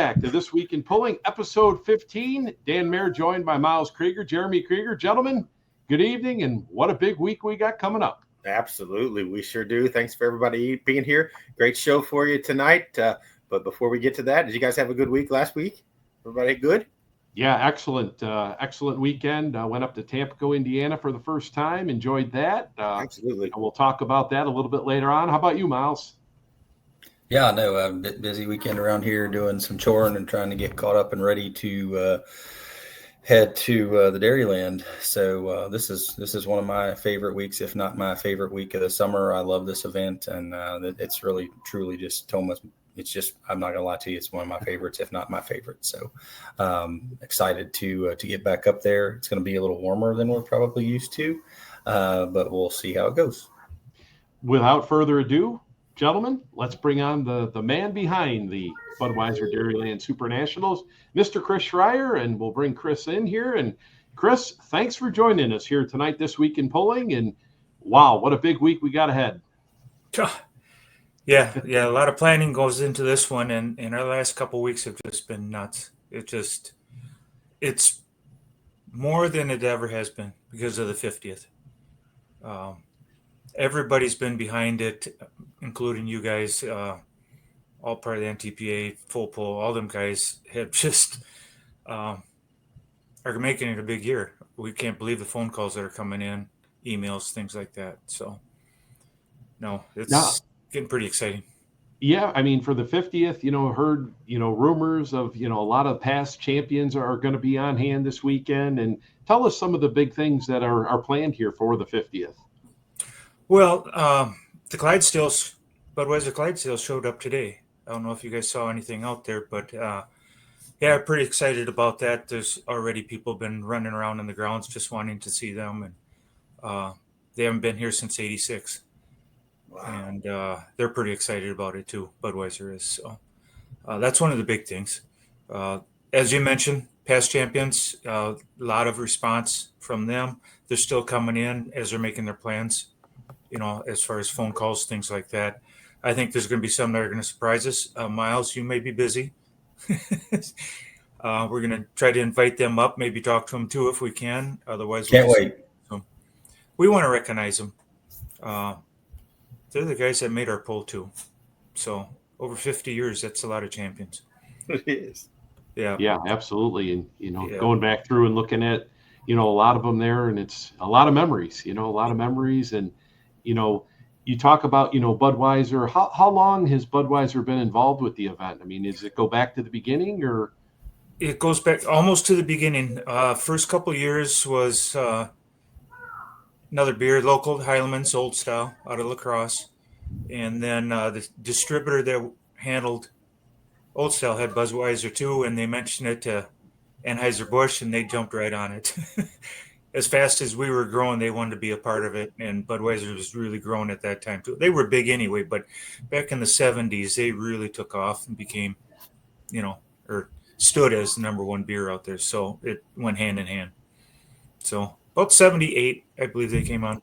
Back to This Week in Pulling, episode 15. Dan Mayer joined by Miles Krieger, Jeremy Krieger. Gentlemen, good evening, and what a big week we got coming up. Absolutely, we sure do. Thanks for everybody being here. Great show for you tonight. But before we get to that, did you guys have a good week last week? Everybody good? Yeah, excellent. Excellent weekend. Went up to Tampa, Indiana for the first time. Enjoyed that. Absolutely. We'll talk about that a little bit later on. How about you, Miles? Yeah, no, a bit busy weekend around here doing some choring and trying to get caught up and ready to head to the Dairyland. So this is one of my favorite weeks, if not my favorite week of the summer. I love this event, and it's really, truly just Toma's. It's just, I'm not going to lie to you, it's one of my favorites, if not my favorite. So excited to get back up there. It's going to be a little warmer than we're probably used to, but we'll see how it goes. Without further ado, gentlemen, let's bring on the man behind the Budweiser Dairyland Super Nationals, Mr. Chris Schreier, and we'll bring Chris in here. And Chris, thanks for joining us here tonight, This Week in Pulling. And wow, what a big week we got ahead. Yeah, a lot of planning goes into this one, and our last couple of weeks have just been nuts. It's more than it ever has been because of the 50th. Everybody's been behind it, including you guys, all part of the NTPA, full pull. All them guys have just are making it a big year. We can't believe the phone calls that are coming in, emails, things like that. So, no, it's getting pretty exciting. Yeah, I mean, for the 50th, heard, rumors of, a lot of past champions are going to be on hand this weekend. And tell us some of the big things that are planned here for the 50th. Well, the Budweiser Clydesdales showed up today. I don't know if you guys saw anything out there, but yeah, pretty excited about that. There's already people been running around in the grounds just wanting to see them, and they haven't been here since '86. Wow. And they're pretty excited about it too. Budweiser is. So that's one of the big things. As you mentioned, past champions, a lot of response from them. They're still coming in as they're making their plans. As far as phone calls, things like that. I think there's going to be some that are going to surprise us. Miles, you may be busy. We're going to try to invite them up, maybe talk to them too if we can. Otherwise, can't wait. We want to recognize them. They're the guys that made our poll too. So over 50 years, that's a lot of champions. It is. Yeah, absolutely. And, going back through and looking at, a lot of them there, and it's a lot of memories, and, you talk about, Budweiser. How long has Budweiser been involved with the event? I mean, does it go back to the beginning, or? It goes back almost to the beginning. First couple of years was another beer, local Heileman's Old Style out of La Crosse. And then the distributor that handled Old Style had Budweiser too, and they mentioned it to Anheuser-Busch, and they jumped right on it. As fast as we were growing, they wanted to be a part of it, and Budweiser was really growing at that time too. They were big anyway, but back in the 70s, they really took off and became, or stood as the number one beer out there. So it went hand in hand. So about 78, I believe they came on.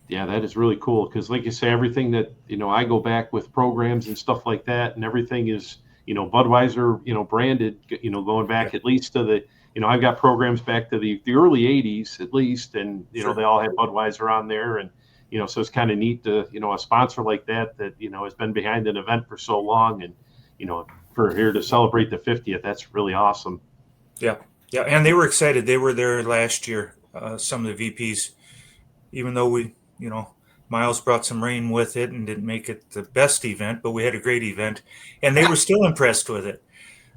Yeah, that is really cool because, like you say, everything that, I go back with programs and stuff like that, and everything is, Budweiser, branded, going back at least to the, I've got programs back to the early 80s at least, and, Sure. They all had Budweiser on there. And, so it's kind of neat to, a sponsor like that, has been behind an event for so long and, for here to celebrate the 50th, that's really awesome. Yeah. And they were excited. They were there last year, some of the VPs, even though we, Miles brought some rain with it and didn't make it the best event, but we had a great event, and they were still impressed with it.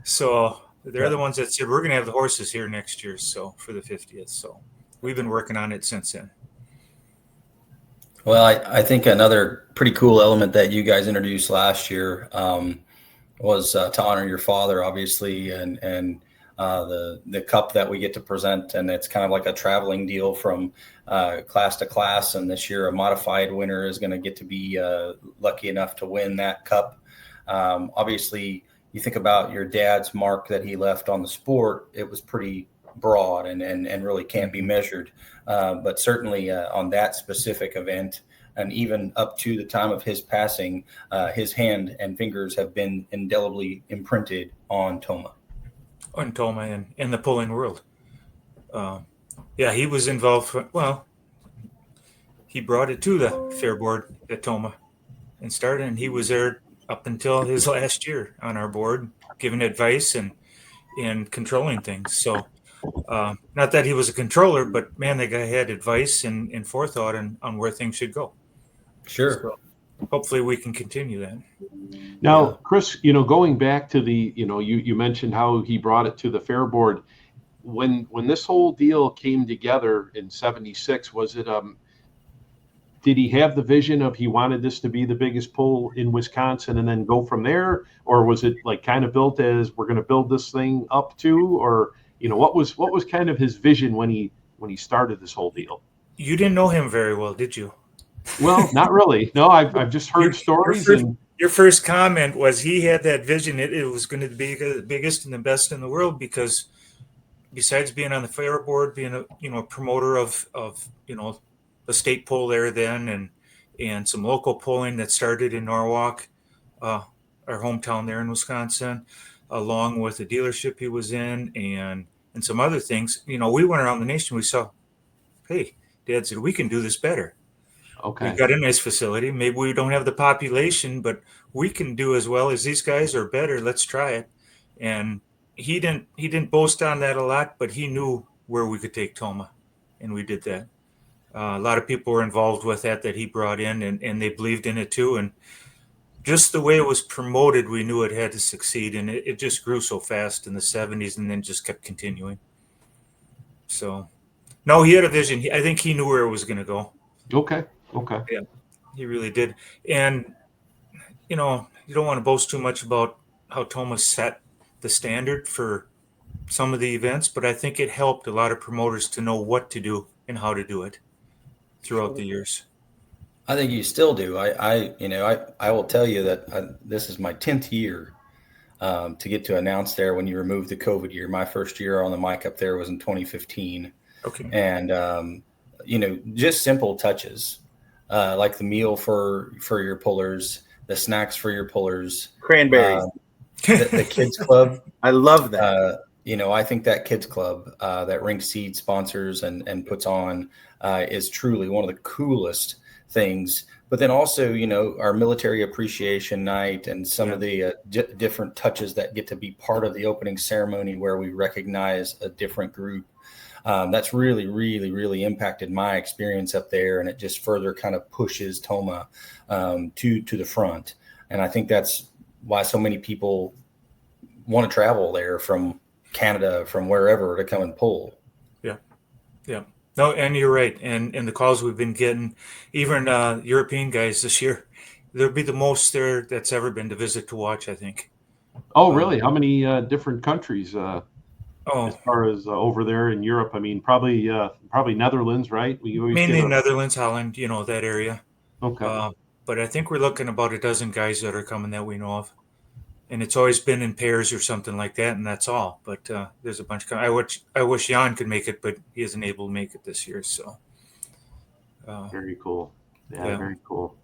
So they're the ones that said, we're going to have the horses here next year. So for the 50th. So we've been working on it since then. Well, I think another pretty cool element that you guys introduced last year was to honor your father, obviously, and the cup that we get to present, and it's kind of like a traveling deal from class to class. And this year, a modified winner is going to get to be lucky enough to win that cup. Obviously, you think about your dad's mark that he left on the sport; it was pretty broad and really can't be measured. But certainly on that specific event, And even up to the time of his passing, his hand and fingers have been indelibly imprinted on Toma. On Toma and in the pulling world. Yeah, he was involved. Well, he brought it to the fair board at Toma and started, and he was there up until his last year on our board, giving advice and controlling things. So, not that he was a controller, but man, the guy had advice and forethought on where things should go. Sure. So hopefully we can continue that. Now, Chris, going back to the, you mentioned how he brought it to the fair board. When this whole deal came together in '76, was it did he have the vision of he wanted this to be the biggest pull in Wisconsin and then go from there, or was it like kind of built as we're going to build this thing up to, or what was kind of his vision when he started this whole deal? You didn't know him very well, did you? Well, not really. No, I've just heard stories. Your first comment was he had that vision. It was going to be the biggest and the best in the world, because besides being on the fair board, being a promoter of the state poll there then, and some local polling that started in Norwalk, our hometown there in Wisconsin, along with the dealership he was in and some other things. We went around the nation. We saw, hey, Dad said, we can do this better. Okay. We've got a nice facility. Maybe we don't have the population, but we can do as well as these guys or better. Let's try it. And he didn't boast on that a lot, but he knew where we could take Toma, and we did that. A lot of people were involved with that he brought in, and they believed in it too. And just the way it was promoted, we knew it had to succeed, and it just grew so fast in the '70s, and then just kept continuing. So, no, he had a vision. I think he knew where it was going to go. Okay. Yeah, he really did. And, you don't want to boast too much about how Thomas set the standard for some of the events, but I think it helped a lot of promoters to know what to do and how to do it throughout the years. I think you still do. I will tell you that this is my 10th year to get to announce there when you remove the COVID year. My first year on the mic up there was in 2015. Okay. And, just simple touches. Like the meal for your pullers, the snacks for your pullers, Cranberries, the kids club. I love that. I think that kids club that Rink Seed sponsors and puts on is truly one of the coolest things. But then also, our military appreciation night and some of the different touches that get to be part of the opening ceremony where we recognize a different group. That's really, really, really impacted my experience up there, and it just further kind of pushes Toma to the front. And I think that's why so many people want to travel there from Canada, from wherever, to come and pull. Yeah. No, and you're right. And the calls we've been getting, even European guys this year, there'll be the most there that's ever been to visit to watch, I think. Oh, really? How many different countries? As far as over there in Europe, I mean, probably Netherlands, right? Mainly Netherlands, Holland, that area. Okay. But I think we're looking about a dozen guys that are coming that we know of, and it's always been in pairs or something like that, and that's all. But there's a bunch. I wish Jan could make it, but he isn't able to make it this year. So very cool. Yeah, very cool.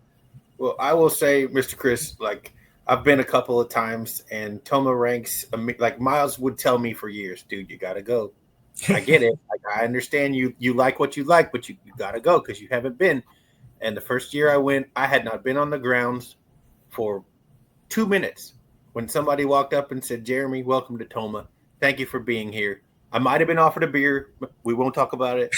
Well, I will say, Mr. Chris, I've been a couple of times, and Toma ranks, like Miles would tell me for years, dude, you got to go. I get it. I understand you like what you like, but you got to go because you haven't been. And the first year I went, I had not been on the grounds for 2 minutes when somebody walked up and said, Jeremy, welcome to Toma. Thank you for being here. I might have been offered a beer, but we won't talk about it.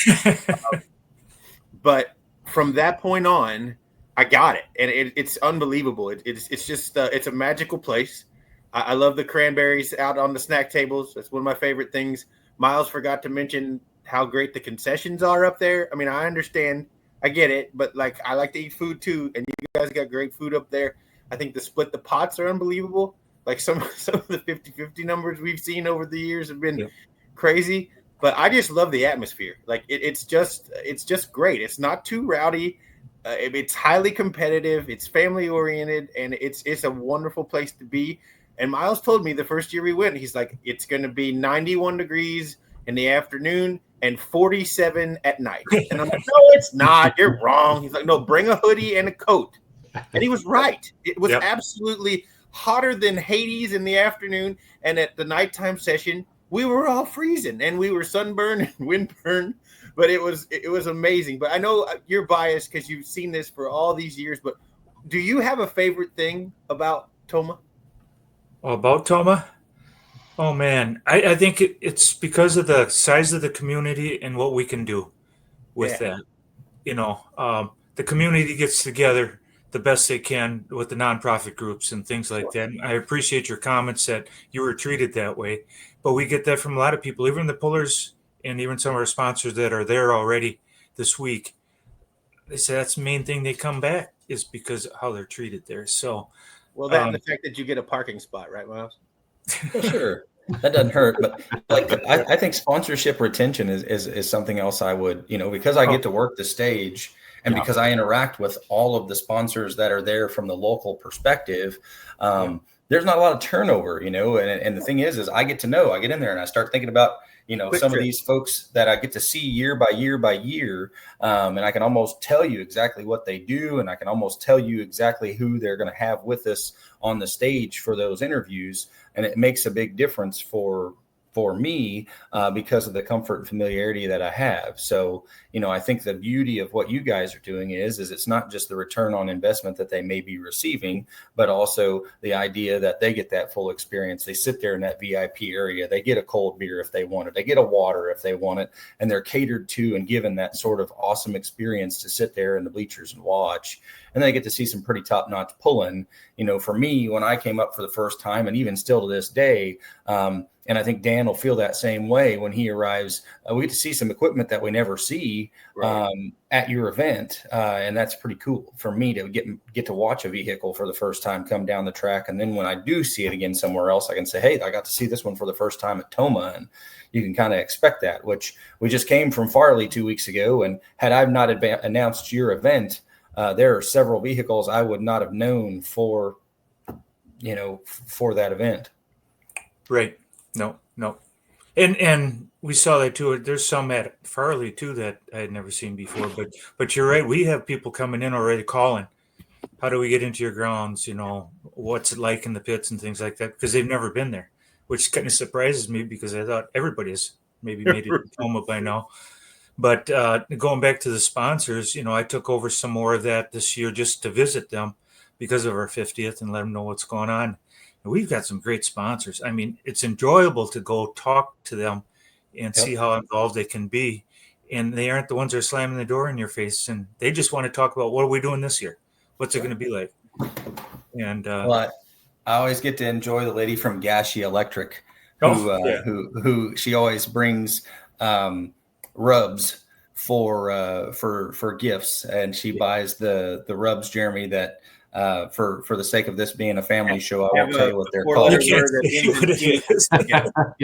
But from that point on, I got it, and it's unbelievable. It's just it's a magical place. I love the cranberries out on the snack tables. That's one of my favorite things. Miles forgot to mention how great the concessions are up there. I mean, I understand, I get it, but I like to eat food too, and you guys got great food up there. I think the pots are unbelievable. Some of the 50-50 numbers we've seen over the years have been crazy, but I just love the atmosphere. It's just great. It's not too rowdy. It's highly competitive. It's family oriented, and it's a wonderful place to be. And Miles told me the first year we went, he's like, it's going to be 91 degrees in the afternoon and 47 at night. And I'm like, no, it's not. You're wrong. He's like, no, bring a hoodie and a coat. And he was right. It was absolutely hotter than Hades in the afternoon. And at the nighttime session, we were all freezing and we were sunburned and windburned. But it was amazing. But I know you're biased because you've seen this for all these years. But do you have a favorite thing about Toma? About Toma? Oh, man. I think it's because of the size of the community and what we can do with that. You know, the community gets together the best they can with the nonprofit groups and things like that. And I appreciate your comments that you were treated that way. But we get that from a lot of people, even the pullers and even some of our sponsors that are there already this week. They say that's the main thing they come back is because of how they're treated there. So, well, that and the fact that you get a parking spot, right, Miles? Sure. That doesn't hurt, but like I think sponsorship retention is something else I would, because I get to work the stage and because I interact with all of the sponsors that are there from the local perspective, there's not a lot of turnover, and the thing is I get in there and I start thinking about, some of these folks that I get to see year by year by year, and I can almost tell you exactly what they do, and I can almost tell you exactly who they're going to have with us on the stage for those interviews, and it makes a big difference for me because of the comfort and familiarity that I have. So, I think the beauty of what you guys are doing is it's not just the return on investment that they may be receiving, but also the idea that they get that full experience. They sit there in that VIP area. They get a cold beer if they want it. They get a water if they want it. And they're catered to and given that sort of awesome experience to sit there in the bleachers and watch. And they get to see some pretty top-notch pulling. For me, when I came up for the first time, and even still to this day, and I think Dan will feel that same way when he arrives. We get to see some equipment that we never see at your event, and that's pretty cool for me to get to watch a vehicle for the first time come down the track. And then when I do see it again somewhere else, I can say, hey, I got to see this one for the first time at Toma, and you can kind of expect that. Which we just came from Farley 2 weeks ago, and had I not announced your event, there are several vehicles I would not have known for that event. Right. No. And we saw that too. There's some at Farley too that I had never seen before. But you're right. We have people coming in already calling. How do we get into your grounds? What's it like in the pits and things like that? Because they've never been there, which kind of surprises me because I thought everybody's maybe made it to Toma by now. But going back to the sponsors, I took over some more of that this year just to visit them because of our 50th and let them know what's going on. And we've got some great sponsors. I mean, it's enjoyable to go talk to them and see how involved they can be. And they aren't the ones that are slamming the door in your face. And they just want to talk about what are we doing this year? What's it going to be like? And I always get to enjoy the lady from Gashi Electric who she always brings rubs for gifts, and she buys the rubs, Jeremy, that for the sake of this being a family show, I won't tell you what they're called.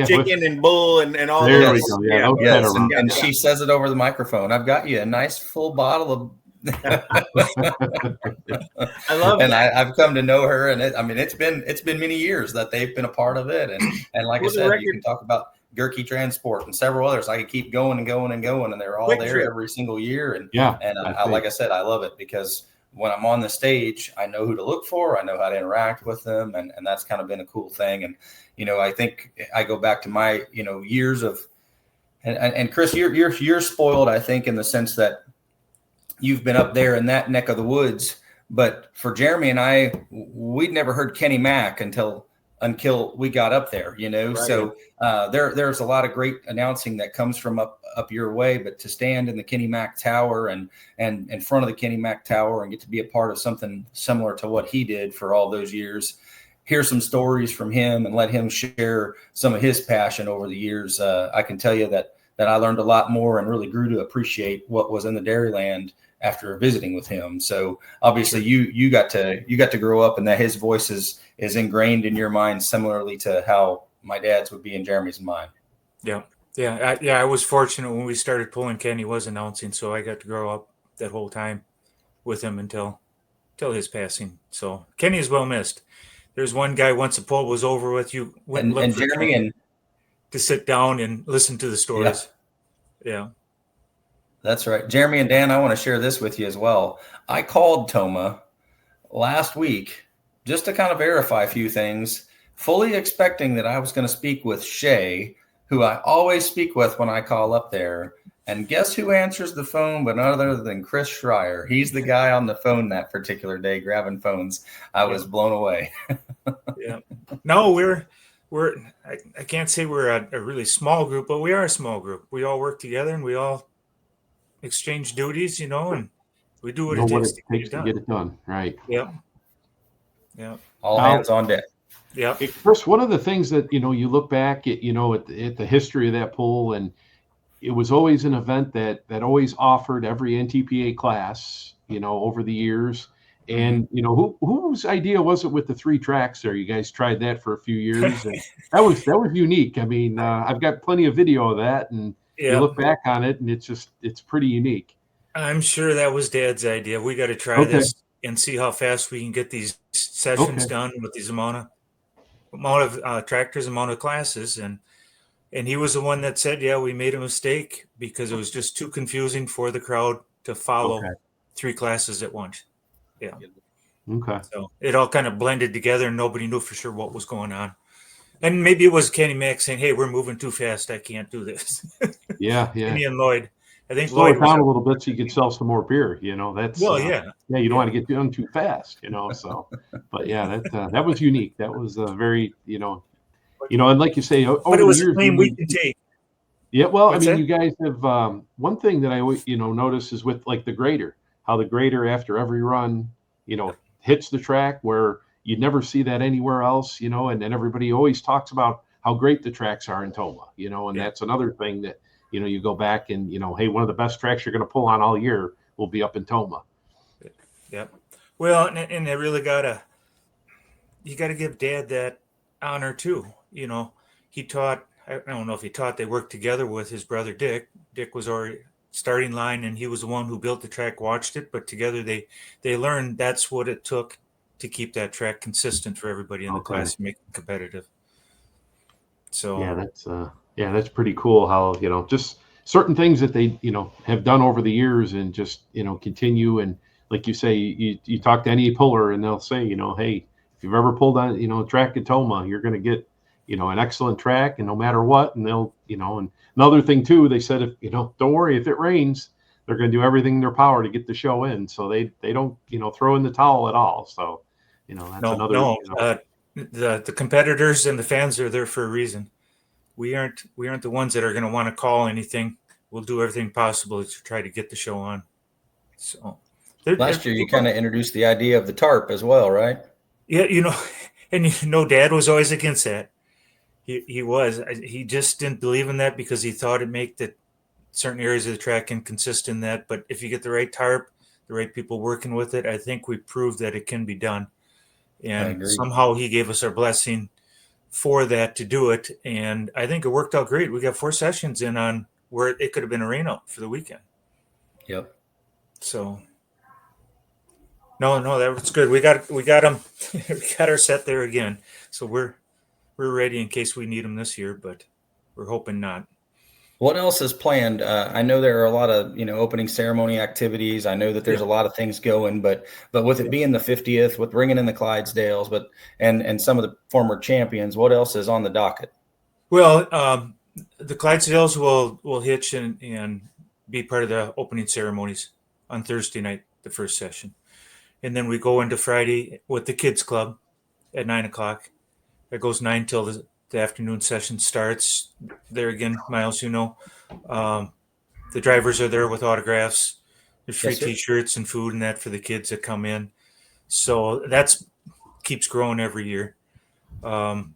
Chicken and bull and all that. There we go. Yes. And she says it over the microphone. I've got you a nice full bottle of I love and that. I've come to know her, and it's been many years that they've been a part of it, and like I said, you can talk about Gurkey Transport and several others. I could keep going and going and going, and they're all there every single year. And like I said, I love it because when I'm on the stage, I know who to look for. I know how to interact with them, and that's kind of been a cool thing. And I think I go back to my years of, and Chris, you're spoiled, I think, in the sense that you've been up there in that neck of the woods. But for Jeremy and I, we'd never heard Kenny Mack until we got up there, Right. So there's a lot of great announcing that comes from up your way, but to stand in the Kenny Mack Tower and in front of the Kenny Mack Tower and get to be a part of something similar to what he did for all those years, hear some stories from him and let him share some of his passion over the years. I can tell you that I learned a lot more and really grew to appreciate what was in the Dairyland after visiting with him. So obviously you got to grow up, and that his voice is ingrained in your mind similarly to how my dad's would be in Jeremy's mind. Yeah. I was fortunate when we started pulling. Kenny was announcing, so I got to grow up that whole time with him until his passing. So Kenny is well missed. There's one guy, once the pull was over with, you went and Jeremy and to sit down and listen to the stories. Yeah. That's right. Jeremy and Dan, I want to share this with you as well. I called Toma last week just to kind of verify a few things, fully expecting that I was going to speak with Shay, who I always speak with when I call up there. And guess who answers the phone but none other than Chris Schreier? He's the guy on the phone that particular day grabbing phones. I was blown away. Yeah. No, we're I can't say we're a really small group, but we are a small group. We all work together and we all exchange duties, and we do what Know it what takes it to get takes it to done. get it done, right? Yep. Yep. All hands on deck. Yep. Chris, one of the things that you look back at at the history of that pool, and it was always an event that always offered every NTPA class over the years. And whose idea was it with the 3 tracks there? You guys tried that for a few years, and that was unique. I mean, I've got plenty of video of that, and you look back on it, and it's pretty unique. I'm sure that was Dad's idea. We got to try this and see how fast we can get these sessions done with these amount of tractors, amount of classes, and he was the one that said, "Yeah, we made a mistake because it was just too confusing for the crowd to follow 3 classes at once." Yeah. Okay. So it all kind of blended together, and nobody knew for sure what was going on. And maybe it was Kenny Mack saying, "Hey, we're moving too fast. I can't do this." Yeah. Kenny and Lloyd. I think Slow Lloyd it down a little bit so you could sell some more beer. That's yeah. You don't want to get done too fast. So, but yeah, that was unique. That was very and like you say, over But it was the years, a claim we can take. Yeah, well, What's I mean, that? you guys have one thing that I always notice is with like the grader, how the grader after every run, hits the track where you'd never see that anywhere else, and then everybody always talks about how great the tracks are in Toma, and that's another thing that you go back and hey, one of the best tracks you're going to pull on all year will be up in Toma. Yep. Well, and they really you got to give Dad that honor too. He taught. I don't know if he taught. They worked together with his brother Dick. Dick was already starting line, and he was the one who built the track, watched it. But together they learned that's what it took to keep that track consistent for everybody in the class and make it competitive. So that's pretty cool. How just certain things that they have done over the years and just continue. And like you say, you talk to any puller and they'll say hey, if you've ever pulled on a track at Toma, you're going to get an excellent track, and no matter what. And they'll and another thing too, they said, if don't worry, if it rains, they're going to do everything in their power to get the show in. So they don't throw in the towel at all. So that's another. The competitors and the fans are there for a reason. We aren't the ones that are going to want to call anything. We'll do everything possible to try to get the show on. So last year you kind of introduced the idea of the tarp as well, right? Yeah, and Dad was always against that. He just didn't believe in that because he thought it make the certain areas of the track inconsistent in that. But if you get the right tarp, the right people working with it, I think we proved that it can be done. And somehow he gave us our blessing for that to do it. And I think it worked out great. We got 4 sessions in on where it could have been a rain out for the weekend. Yep. So no, that was good. We got them. We got our set there again. So we're ready in case we need them this year, but we're hoping not. What else is planned? I know there are a lot of opening ceremony activities. I know that there's a lot of things going, but with it being the 50th, with bringing in the Clydesdales, and some of the former champions, what else is on the docket? Well, the Clydesdales will hitch and be part of the opening ceremonies on Thursday night, the first session, and then we go into Friday with the kids club at 9:00. It goes 9 till the afternoon session starts. There again, Miles, the drivers are there with autographs. There's free T-shirts and food and that for the kids that come in. So that's keeps growing every year. Going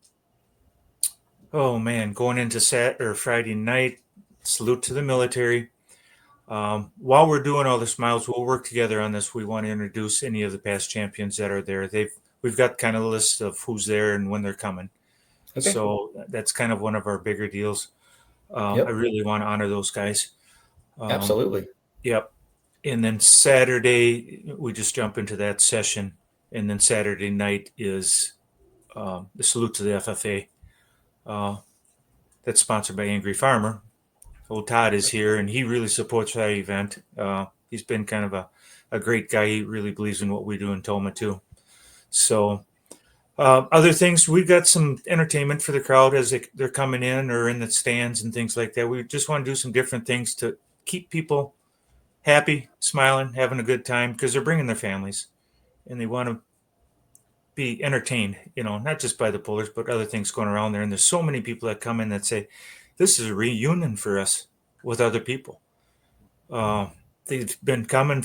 into Friday night, salute to the military. While we're doing all this, Miles, we'll work together on this. We want to introduce any of the past champions that are there. We've got kind of a list of who's there and when they're coming. Okay. So that's kind of one of our bigger deals. I really want to honor those guys. Absolutely. Yep. And then Saturday, we just jump into that session. And then Saturday night is the salute to the FFA. That's sponsored by Angry Farmer. old Todd is here, and he really supports that event. He's been kind of a great guy. He really believes in what we do in Toma too. So other things, we've got some entertainment for the crowd as they're coming in or in the stands and things like that. We just want to do some different things to keep people happy, smiling, having a good time, because they're bringing their families and they want to be entertained, not just by the pullers, but other things going around there. And there's so many people that come in that say, this is a reunion for us with other people. They've been coming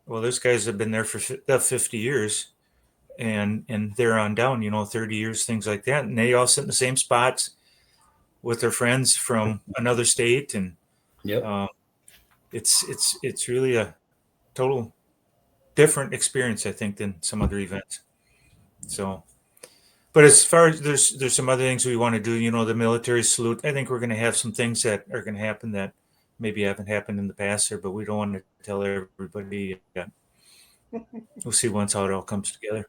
those guys have been there for 50 years and they're on down, 30 years, things like that. And they all sit in the same spots with their friends from another state. And Yep. It's really a total different experience, I think, than some other events. So, but as far as there's some other things we want to do, the military salute. I think we're going to have some things that are going to happen that maybe haven't happened in the past here, but we don't want to tell everybody yet. We'll see once how it all comes together.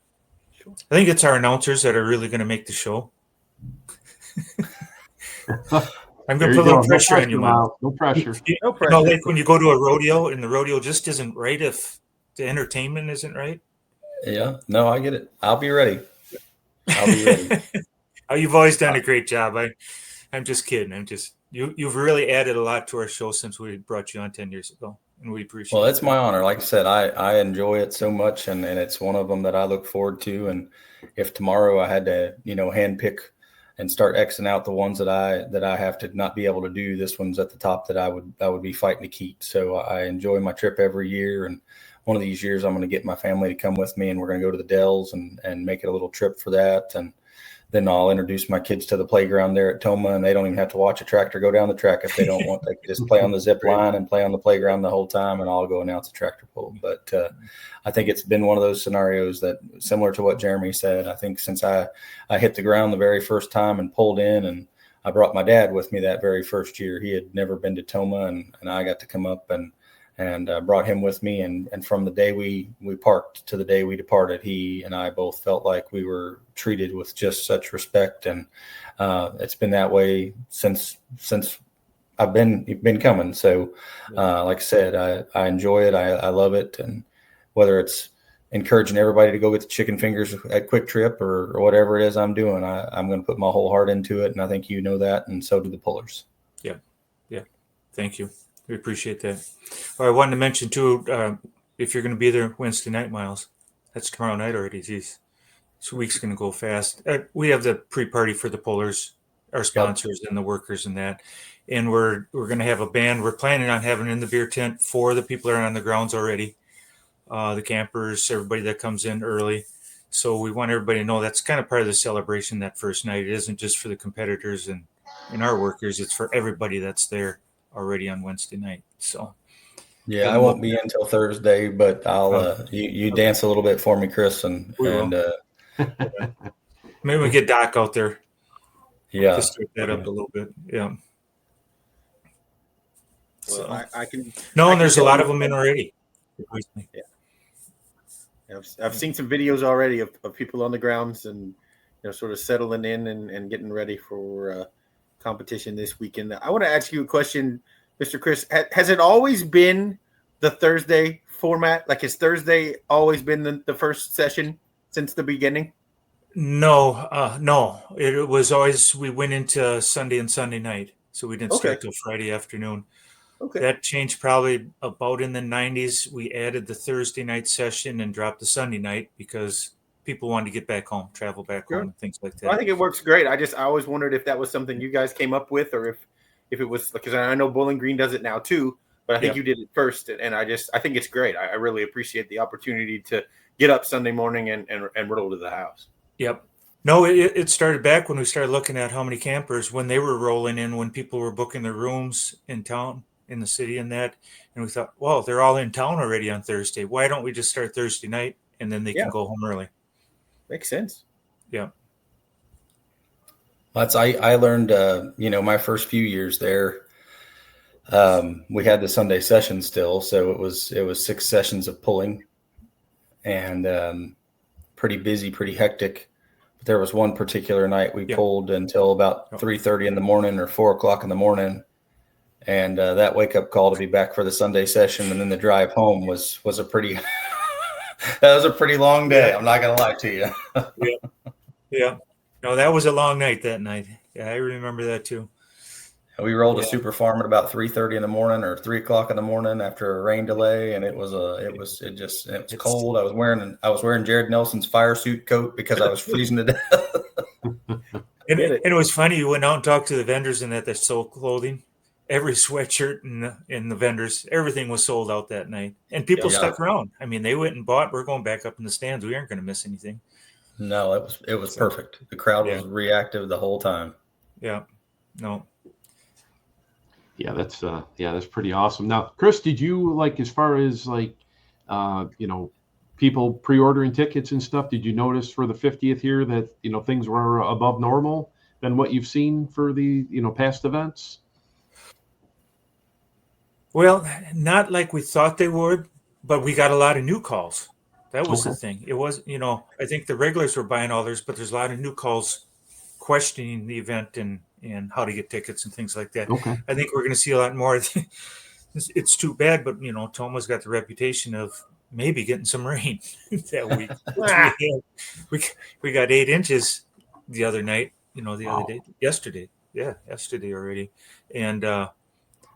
Sure. I think it's our announcers that are really going to make the show. I'm going to put a little pressure on you, Miles. No pressure. No pressure. Like when you go to a rodeo and the rodeo just isn't right if the entertainment isn't right. Yeah. No, I get it. I'll be ready. You've always done a great job. I'm just kidding. You've really added a lot to our show since we brought you on 10 years ago, and we appreciate it. Well, it's my honor. Like I said, I enjoy it so much, and it's one of them that I look forward to. And if tomorrow I had to, handpick and start Xing out the ones that I have to not be able to do, this one's at the top that I would be fighting to keep. So I enjoy my trip every year, and one of these years I'm going to get my family to come with me, and we're going to go to the Dells and make it a little trip for that. And then I'll introduce my kids to the playground there at Toma, and they don't even have to watch a tractor go down the track if they don't want. They can just play on the zip line and play on the playground the whole time, and I'll go announce a tractor pull. But I think it's been one of those scenarios that, similar to what Jeremy said, I think since I hit the ground the very first time and pulled in, and I brought my dad with me that very first year. He had never been to Toma, and I got to come up and brought him with me. And from the day we parked to the day we departed, he and I both felt like we were treated with just such respect. And it's been that way since I've been coming. So like I said, I enjoy it. I love it. And whether it's encouraging everybody to go get the chicken fingers at Quick Trip or whatever it is I'm doing, I'm going to put my whole heart into it. And I think that, and so do the pullers. Yeah. Thank you. We appreciate that. Well, I wanted to mention too, if you're going to be there Wednesday night, Miles, that's tomorrow night already. Geez, this week's going to go fast. We have the pre-party for the pullers, our sponsors, and the workers and that. And we're going to have a band. We're planning on having in the beer tent for the people that are on the grounds already, the campers, everybody that comes in early. So we want everybody to know that's kind of part of the celebration that first night. It isn't just for the competitors and our workers. It's for everybody that's there already on Wednesday night. So yeah, I won't be in until Thursday, but I'll you dance a little bit for me, Chris, and maybe we get Doc out there. Yeah, to start that up a little bit. Yeah. Well, so I can. No, and there's a lot of them in already. Yeah. I've seen some videos already of people on the grounds and sort of settling in and getting ready for competition this weekend. I want to ask you a question, Mr. Chris. Has it always been the Thursday format? Like, has Thursday always been the first session since the beginning? No. It was always, we went into Sunday and Sunday night, so we didn't start till Friday afternoon. Okay. That changed probably about in the 90s. We added the Thursday night session and dropped the Sunday night because people wanted to get back home, travel back home, and things like that. Well, I think it works great. I always wondered if that was something you guys came up with, or if it was, because I know Bowling Green does it now too, but I think you did it first, and I think it's great. I really appreciate the opportunity to get up Sunday morning and roll to the house. Yep. No, it started back when we started looking at how many campers, when they were rolling in, when people were booking their rooms in town, in the city and that, and we thought, well, they're all in town already on Thursday. Why don't we just start Thursday night and then they can go home early? Makes sense. Yeah. I learned, my first few years there, we had the Sunday session still. So it was 6 sessions of pulling and pretty busy, pretty hectic. But there was one particular night we pulled until about 3:30 in the morning or 4 o'clock in the morning. And that wake up call to be back for the Sunday session, and then the drive home was a pretty that was a pretty long day. I'm not gonna lie to you. Yeah. No, that was a long night that night. Yeah, I remember that too. We rolled a super farm at about 3:30 in the morning or 3 o'clock in the morning after a rain delay, and it was cold. I was wearing Jared Nelson's fire suit coat because I was freezing to death. And it was funny. You went out and talked to the vendors and that sold clothing. Every sweatshirt in the vendors, everything was sold out that night, and people stuck around. I mean, they went and bought. We're going back up in the stands. We aren't going to miss anything. No, it was perfect. The crowd was reactive the whole time. Yeah. No. Yeah, that's pretty awesome. Now, Chris, did you as far as people pre-ordering tickets and stuff? Did you notice for the 50th here that things were above normal than what you've seen for the past events? Well, not like we thought they would, but we got a lot of new calls. That was the thing. It was, I think the regulars were buying all theirs, but there's a lot of new calls questioning the event and how to get tickets and things like that. Okay. I think we're going to see a lot more. It's too bad, but Toma's got the reputation of maybe getting some rain that week. we got 8 inches the other night. Other day, yesterday already, and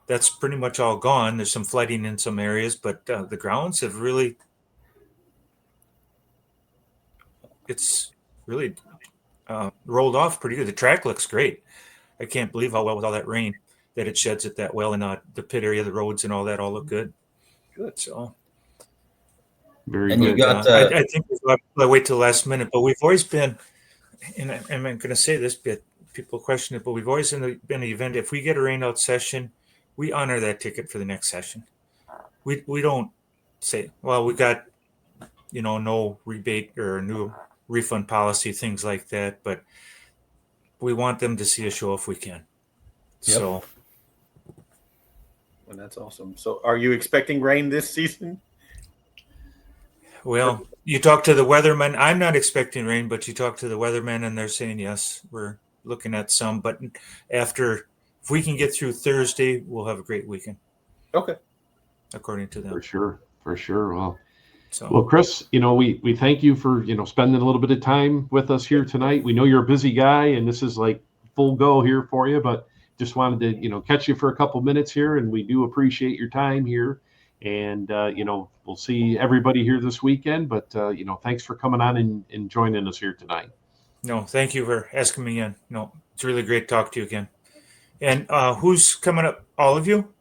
that's pretty much all gone. There's some flooding in some areas, but the grounds have really, it's really rolled off pretty good. The track looks great. I can't believe how well with all that rain that it sheds it that well, and the pit area, the roads and all that all look good. Good. So very and good. You got, I think I wait till the last minute, but we've always been, and I'm going to say this bit, people question it, but we've always been an event. If we get a rain out session, we honor that ticket for the next session. We don't say, well, we got, no rebate or new refund policy, things like that, but we want them to see a show if we can. Yep. So. Well, that's awesome. So are you expecting rain this season? Well, you talk to the weathermen. I'm not expecting rain, but you talk to the weathermen and they're saying, yes, we're looking at some, but if we can get through Thursday, we'll have a great weekend. Okay. According to them. For sure. Well, Chris, we thank you for, spending a little bit of time with us here tonight. We know you're a busy guy and this is like full go here for you, but just wanted to, catch you for a couple minutes here, and we do appreciate your time here. And, we'll see everybody here this weekend, but, thanks for coming on and joining us here tonight. No, thank you for asking me in. No, it's really great to talk to you again. And who's coming up? All of you?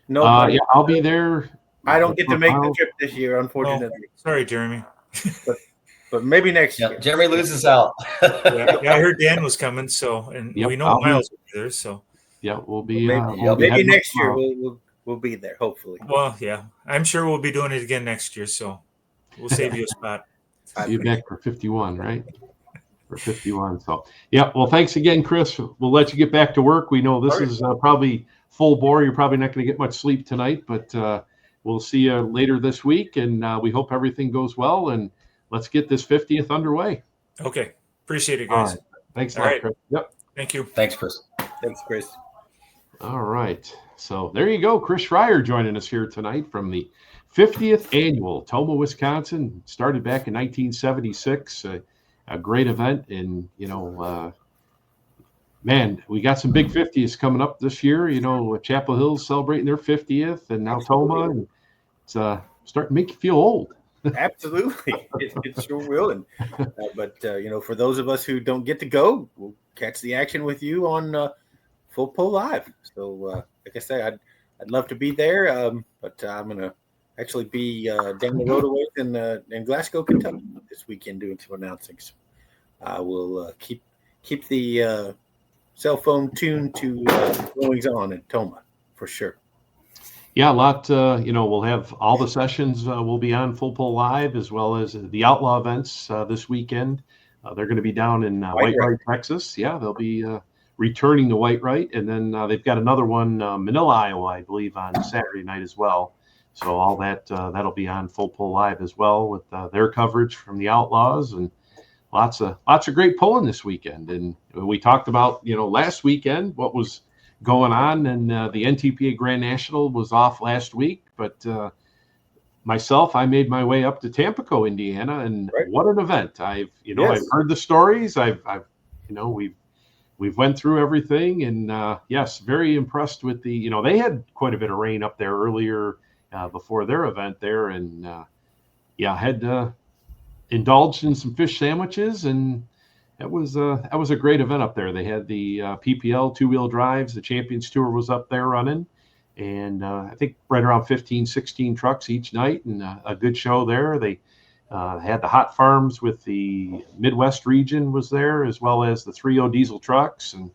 No, I'll be there. I don't get to make the trip this year, unfortunately. Oh, sorry, Jeremy. but maybe next year. Jeremy loses out. I heard Dan was coming, we know Miles will be there, so. Yeah, we'll be. Maybe next year we'll be there, hopefully. Well, yeah, I'm sure we'll be doing it again next year, so we'll save you a spot. See you back for 51, right? For 51. So, yeah. Well, thanks again, Chris. We'll let you get back to work. We know this is probably full bore. You're probably not going to get much sleep tonight, but we'll see you later this week, and we hope everything goes well. And let's get this 50th underway. Okay. Appreciate it, guys. Right. Thanks a lot, Chris. Yep. Thank you. Thanks, Chris. Thanks, Chris. All right. So there you go. Chris Schreier joining us here tonight from the 50th annual Toma, Wisconsin. Started back in 1976. A great event. And, man, we got some big 50s coming up this year. Chapel Hill's celebrating their 50th, and now Toma. And it's starting to make you feel old. Absolutely. It sure will. And, but for those of us who don't get to go, we'll catch the action with you on Full Pull Live. So, like I say, I'd love to be there, but I'm going to actually be down the road away in Glasgow, Kentucky this weekend doing some announcing. So I will keep the cell phone tuned to goings on in Toma for sure. Yeah, a lot. We'll have all the sessions will be on Full Pull Live, as well as the Outlaw events this weekend. They're going to be down in Whitewright, Texas. Yeah, they'll be returning to Whitewright, and then they've got another one, Manila, Iowa, I believe, on Saturday night as well. So all that'll be on Full Pull Live as well, with their coverage from the Outlaws, and lots of great pulling this weekend. And we talked about last weekend what was going on, and the NTPA Grand National was off last week, but myself, I made my way up to Tampico, Indiana, and Right. what an event! I've Yes. heard the stories. We've went through everything, and yes, very impressed with the. They had quite a bit of rain up there earlier before their event there, and had indulged in some fish sandwiches, and that was a great event up there. They had the PPL 2-wheel drives. The Champions Tour was up there running, and I think right around 15, 16 trucks each night, and a good show there. They had the hot farms with the Midwest region was there, as well as the 3.0 diesel trucks, and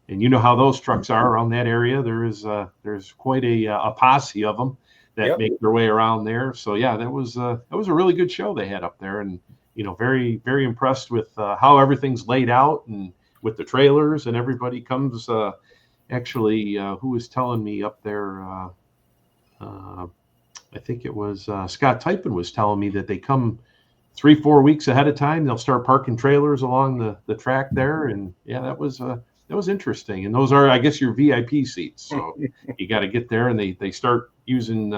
you know how those trucks are around that area. There's quite a posse of them that make their way around there. So yeah, that was a really good show they had up there, and very, very impressed with how everything's laid out, and with the trailers, and everybody comes. Actually, who was telling me up there? I think it was Scott Typin was telling me that they come 3-4 weeks ahead of time. They'll start parking trailers along the track there, and yeah, that was interesting. And those are, I guess, your VIP seats. So you got to get there, and they start using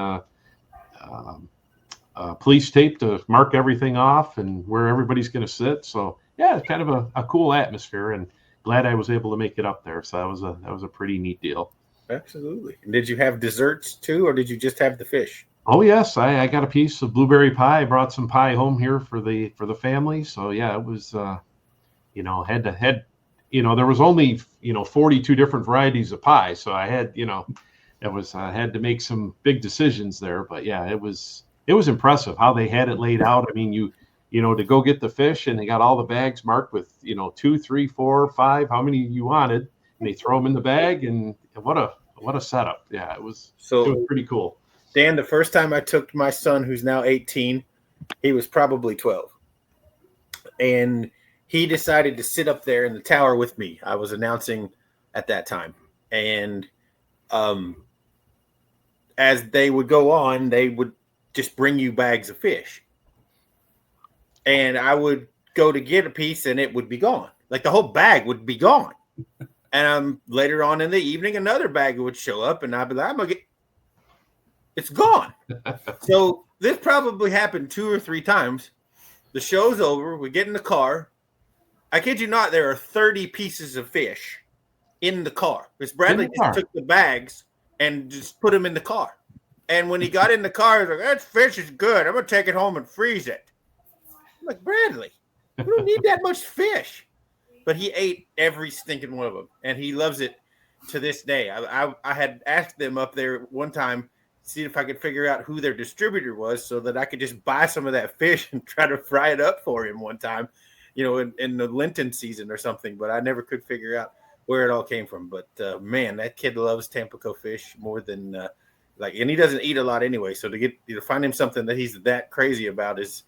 police tape to mark everything off and where everybody's going to sit. So yeah, it's kind of a cool atmosphere, and glad I was able to make it up there. So that was a pretty neat deal. Absolutely. And did you have desserts too, or did you just have the fish? Oh yes, I got a piece of blueberry pie. I brought some pie home here for the family. So yeah, it was there was only 42 different varieties of pie. So I had I had to make some big decisions there. But yeah, it was impressive how they had it laid out. I mean, to go get the fish, and they got all the bags marked with 2, 3, 4, 5, how many you wanted, and they throw them in the bag, and what a setup. Yeah, it was pretty cool. Dan, the first time I took my son, who's now 18, he was probably 12. And he decided to sit up there in the tower with me. I was announcing at that time. And as they would go on, they would just bring you bags of fish. And I would go to get a piece, and it would be gone. Like the whole bag would be gone. And later on in the evening, another bag would show up, and I'd be like, it's gone. So this probably happened 2 or 3 times. The show's over. We get in the car. I kid you not, there are 30 pieces of fish in the car. Because Bradley just took the bags and just put them in the car. And when he got in the car, he was like, that fish is good. I'm going to take it home and freeze it. I'm like, Bradley, we don't need that much fish. But he ate every stinking one of them, and he loves it to this day. I had asked them up there one time, see if I could figure out who their distributor was so that I could just buy some of that fish and try to fry it up for him one time, in the Lenten season or something. But I never could figure out where it all came from. But man, that kid loves Tampico fish more than and he doesn't eat a lot anyway. So to find him something that he's that crazy about is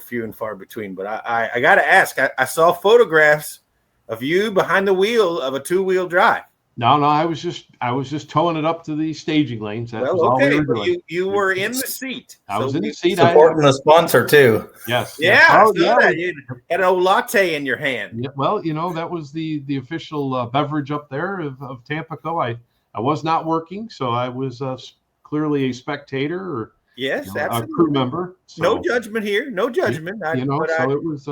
few and far between. But I got to ask, I saw photographs of you behind the wheel of a 2-wheel drive. No, I was just towing it up to the staging lanes. That was all we were doing. You were in the seat. I was in the seat. Supporting the sponsor too. Yes. Yeah. Oh, yeah. You had an old latte in your hand. Yeah, well, that was the official beverage up there of Tampico. I was not working, so I was clearly a spectator or absolutely. a crew member. So, no judgment here. No judgment. It was.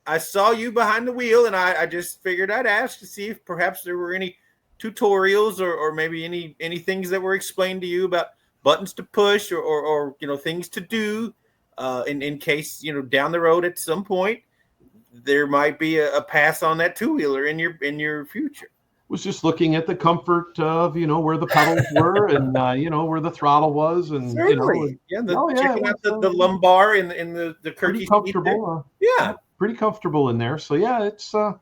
I saw you behind the wheel, and I just figured I'd ask to see if perhaps there were any tutorials or maybe any things that were explained to you about buttons to push or things to do in case down the road at some point there might be a pass on that 2-wheeler in your future. Was just looking at the comfort of where the pedals were and where the throttle was, and checking out the lumbar in the Kirky pretty comfortable. Pretty comfortable in there. So yeah, it's we'll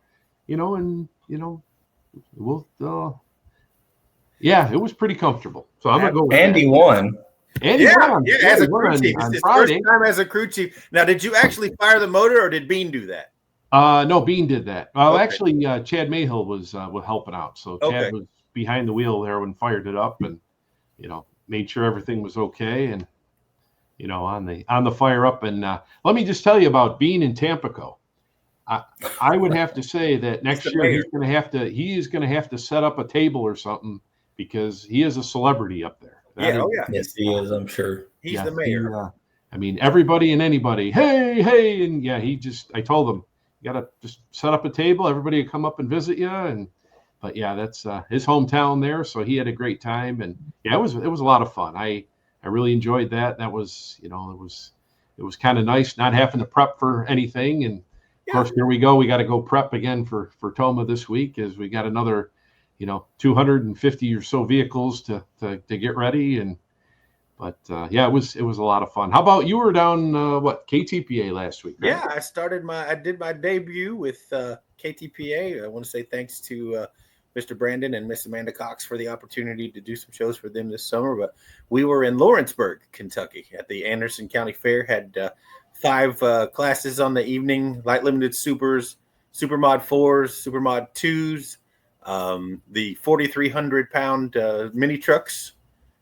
it was pretty comfortable. So I'm gonna go with Andy won. Andy won. Yeah, as a crew chief. It's his first time as a crew chief. Now, did you actually fire the motor, or did Bean do that? No, Bean did that. Actually, Chad Mayhill was helping out. So Chad was behind the wheel there when fired it up, and made sure everything was okay, and on the fire up. And let me just tell you about Bean in Tampico. I would have to say that next the year mayor. he is going to have to set up a table or something because he is a celebrity up there. That Yeah, is- oh yeah. Yes, he is. I'm sure. He's the mayor. I mean, everybody and anybody, hey, and yeah, I told him, you got to just set up a table. Everybody will come up and visit you. But yeah, that's his hometown there. So he had a great time. And yeah, it was a lot of fun. I really enjoyed that. That was, it was kind of nice not having to prep for anything. And of course, here we go. We got to go prep again for Toma this week as we got another, 250 or so vehicles to get ready. But yeah, it was a lot of fun. How about you were down KTPA last week? Right? Yeah, I did my debut with KTPA. I want to say thanks to Mr. Brandon and Miss Amanda Cox for the opportunity to do some shows for them this summer. But we were in Lawrenceburg, Kentucky at the Anderson County Fair, had 5 classes on the evening, light limited supers, super mod 4s, super mod 2s, the 4,300 pound mini trucks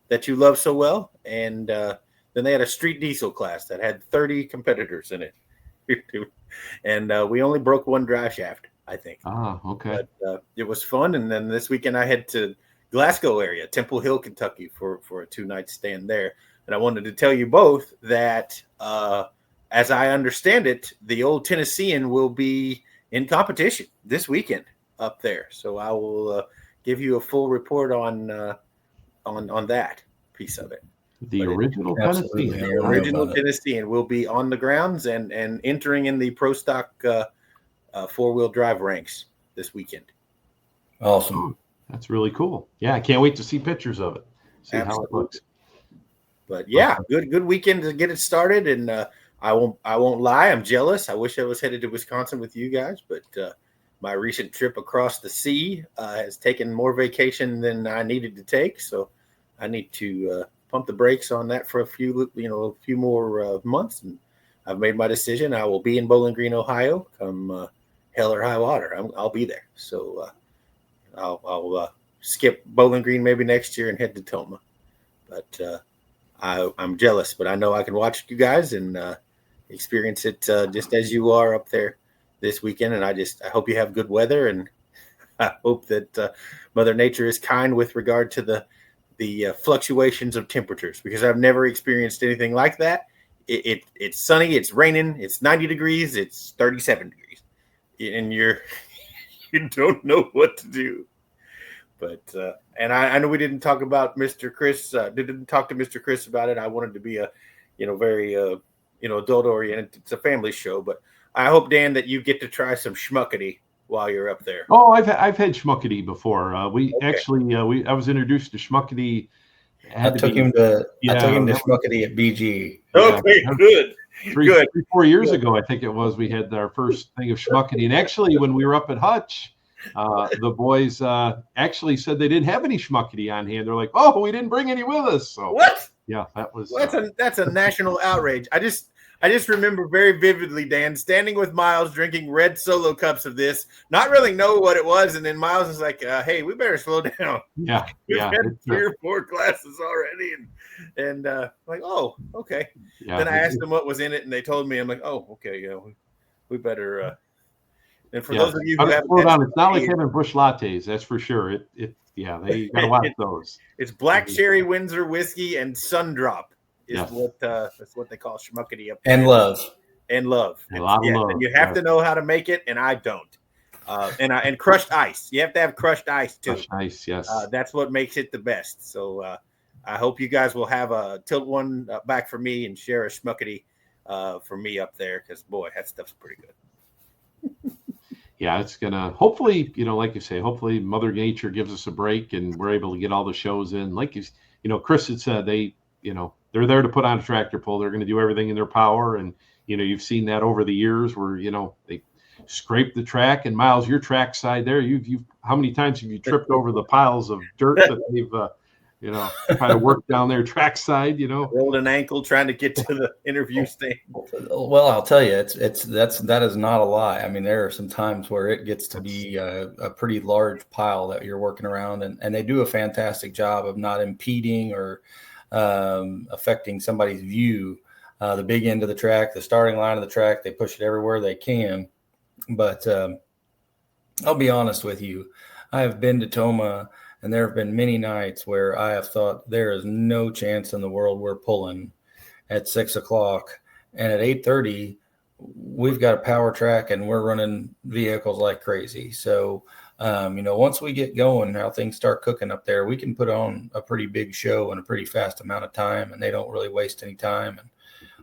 that you love so well. And then they had a street diesel class that had 30 competitors in it. And we only broke 1 drive shaft, I think. Ah, okay. But it was fun. And then this weekend I head to Glasgow area, Temple Hill, Kentucky for a 2-night stand there. And I wanted to tell you both that as I understand it, the Old Tennessean will be in competition this weekend up there. So I will give you a full report on that piece of it. The original Tennessee. The original Tennessean will be on the grounds and entering in the Pro Stock 4-wheel drive ranks this weekend. Awesome. That's really cool. Yeah, I can't wait to see pictures of it. See how it looks. But yeah, good weekend to get it started. And I won't lie, I'm jealous. I wish I was headed to Wisconsin with you guys, but my recent trip across the sea has taken more vacation than I needed to take. So I need to pump the brakes on that for a few more months. And I've made my decision. I will be in Bowling Green, Ohio, come hell or high water. I'll be there. So I'll skip Bowling Green maybe next year and head to Toma. But I'm jealous, but I know I can watch you guys and experience it just as you are up there this weekend. And I hope you have good weather, and I hope that Mother Nature is kind with regard to the fluctuations of temperatures, because I've never experienced anything like that. It's sunny, it's raining, it's 90 degrees, it's 37 degrees, and you don't know what to do. But and I know we didn't talk about Mr. Chris. Didn't talk to Mr. Chris about it. I wanted to be a very adult oriented. It's a family show, but I hope, Dan, that you get to try some schmuckety while you're up there. Oh, I've had schmuckety before. I was introduced to schmuckety. I took him to schmuckety at BG. Okay, good. 4 years ago, I think it was, we had our first thing of schmuckety. And actually, when we were up at Hutch, the boys actually said they didn't have any schmuckety on hand. They're like, "Oh, we didn't bring any with us." So what? Yeah, that was. Well, that's a national outrage. I just remember very vividly, Dan, standing with Miles, drinking red Solo cups of this, not really know what it was, and then Miles is like, "Hey, we better slow down." Yeah, We've had 3 or 4 glasses already, and like, oh, okay. Yeah, then I asked them what was in it, and they told me. I'm like, oh, okay, we better. And for those of you who haven't, it's not like having Busch lattes, that's for sure. They gotta watch those. It's black cherry Windsor whiskey and Sundrop is that's what they call schmuckety up there. And love. And love. A lot of love. And you have to know how to make it, and I don't. And crushed ice. You have to have crushed ice too. Crushed ice, yes. That's what makes it the best. So I hope you guys will have a tilt one back for me and share a schmuckety for me up there, because boy, that stuff's pretty good. Yeah, it's gonna hopefully, like you say, hopefully Mother Nature gives us a break and we're able to get all the shows in. Like Chris had said, they're there to put on a tractor pull. They're going to do everything in their power, and you've seen that over the years where they scrape the track. And Miles, your track side there, you how many times have you tripped over the piles of dirt that they've kind of worked down their track side? Rolled an ankle trying to get to the interview stand. Well, I'll tell you, that is not a lie. I mean, there are some times where it gets to be a pretty large pile that you're working around, and they do a fantastic job of not impeding or affecting somebody's view. The big end of the track, the starting line of the track, they push it everywhere they can. But I'll be honest with you. I have been to Toma, and there have been many nights where I have thought there is no chance in the world we're pulling at 6 o'clock. And at 8:30, we've got a power track and we're running vehicles like crazy. So, once we get going, how things start cooking up there, we can put on a pretty big show in a pretty fast amount of time, and they don't really waste any time.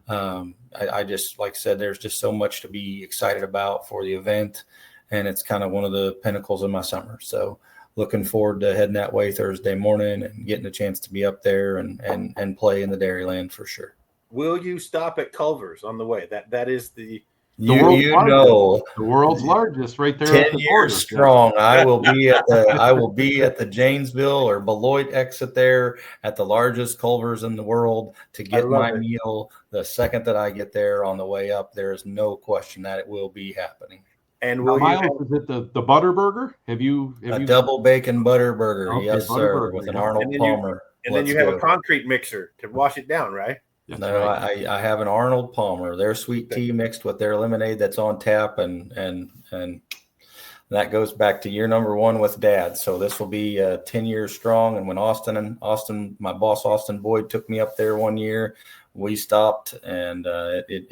And I just, like I said, there's just so much to be excited about for the event. And it's kind of one of the pinnacles of my summer. So looking forward to heading that way Thursday morning and getting a chance to be up there and play in the Dairyland for sure. Will you stop at Culver's on the way? That is the world's largest right there. 10 years strong. I will be at the Janesville or Beloit exit there at the largest Culver's in the world to get my meal. The second that I get there on the way up, there is no question that it will be happening. And is it the butter burger? Have you double bacon butter burger? Okay, yes, butter sir. burger, With an Arnold Palmer. And then you have a concrete mixer to wash it down, right? That's no, right. I have an Arnold Palmer. Their sweet tea mixed with their lemonade that's on tap, and that goes back to year number 1 with Dad. So this will be 10 years strong. And when Austin, my boss Austin Boyd took me up there one year, we stopped, and it